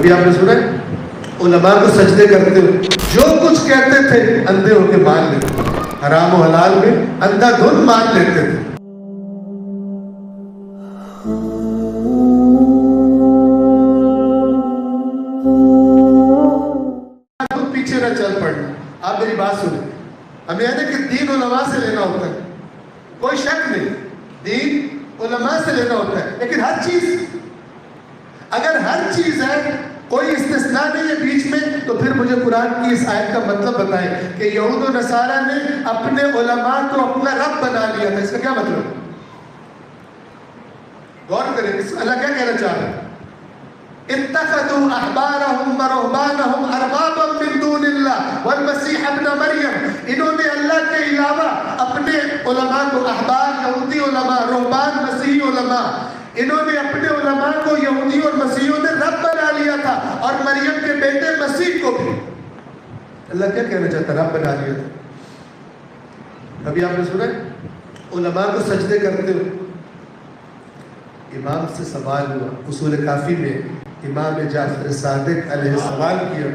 کبھی آپ نے سنا ہے علماء کو سجدے کرتے ہو جو کچھ کہتے تھے اندھے ہو کے مان لیتے تھے، حرام و حلال میں اندھا دھن مان لیتے تھے. پیچھے نہ چل پڑنا. آپ میری بات سنیں، ہمیں ہے نا کہ دین علماء سے لینا ہوتا ہے، کوئی شک نہیں، دین علماء سے لینا ہوتا ہے، لیکن ہر چیز، اگر ہر چیز ہے کوئی استثناء نہیں ہے بیچ میں، تو پھر مجھے قرآن کی اس آیت کا مطلب بتائیں کہ یہود و نصارہ نے اپنے علماء کو اپنا رب بنا لیا تھا. اس کا کیا مطلب؟ غور کریں، اللہ کیا کہنا چاہ رہے ہیں؟ اتخذوا احبارهم ورهبانهم اربابا من دون اللہ والمسیح ابن مریم. انہوں نے اللہ کے علاوہ اپنے علماء کو، احبار یہودی علماء، رہبان مسیحی علماء، انہوں نے اپنے علماء کو یہودی اور مسیحیوں نے رب بنا لیا تھا، اور مریم کے بیٹے مسیح کو بھی. اللہ کیا کہنا چاہتا ہے؟ رب بنا لیا تھا. کبھی آپ نے سنا ہے علماء کو سجدے کرتے ہو؟ امام سے سوال ہوا اصول کافی میں، امام جعفر صادق علیہ سوال کیا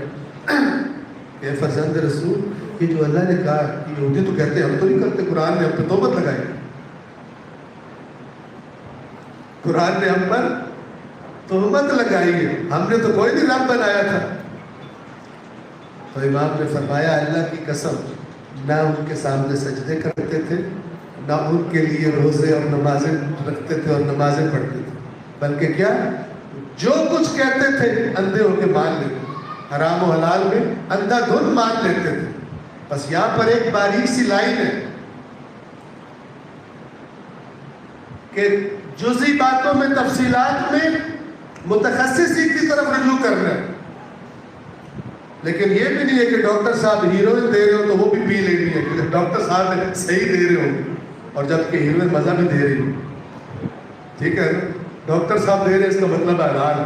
کہ فرزند رسول، یہ جو اللہ نے کہا کہ یہودی تو کہتے ہیں ہم تو نہیں کرتے، قرآن نے ہم پہ توبت لگائی، قرآن نے ہم پر تہمت لگائی ہے، ہم نے تو کوئی نہیں رب بنایا تھا. تو امام نے فرمایا اللہ کی قسم، نہ ان کے سامنے سجدے کرتے تھے، نہ ان کے لیے روزے اور نمازیں رکھتے تھے اور نمازیں پڑھتے تھے، بلکہ کیا جو کچھ کہتے تھے اندھے ہو کے مان لیتے تھے، حرام و حلال میں اندھا دھن مان لیتے تھے. بس یہاں پر ایک باریک سی لائن ہے کہ جزئی باتوں میں، تفصیلات میں متخصصی کی طرف رجوع کرنا ہے، لیکن یہ بھی نہیں ہے کہ ڈاکٹر صاحب ہیروئن دے رہے ہو تو وہ بھی پی لینی ہے کہ ڈاکٹر صاحب نے صحیح دے رہے ہو، اور جبکہ ہیروئن مزہ بھی دے رہی ہو. ٹھیک ہے نا، ڈاکٹر صاحب دے رہے ہیں اس کا مطلب حلال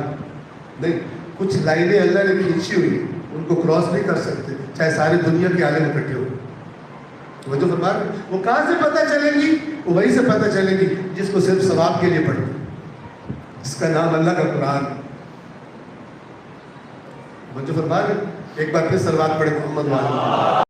نہیں. کچھ لائنیں اللہ نے کھینچی ہوئی، ان کو کراس نہیں کر سکتے چاہے ساری دنیا کے عالم اکٹھے ہو. وہ جو فرما رہے وہ کہاں سے پتہ چلے گی؟ وہ وہیں سے پتہ چلے گی جس کو صرف ثواب کے لیے پڑھتے، اس کا نام اللہ کا قرآن. وہ جو فرما رہے ایک بار پھر صلوات پڑھے محمد وعلیہ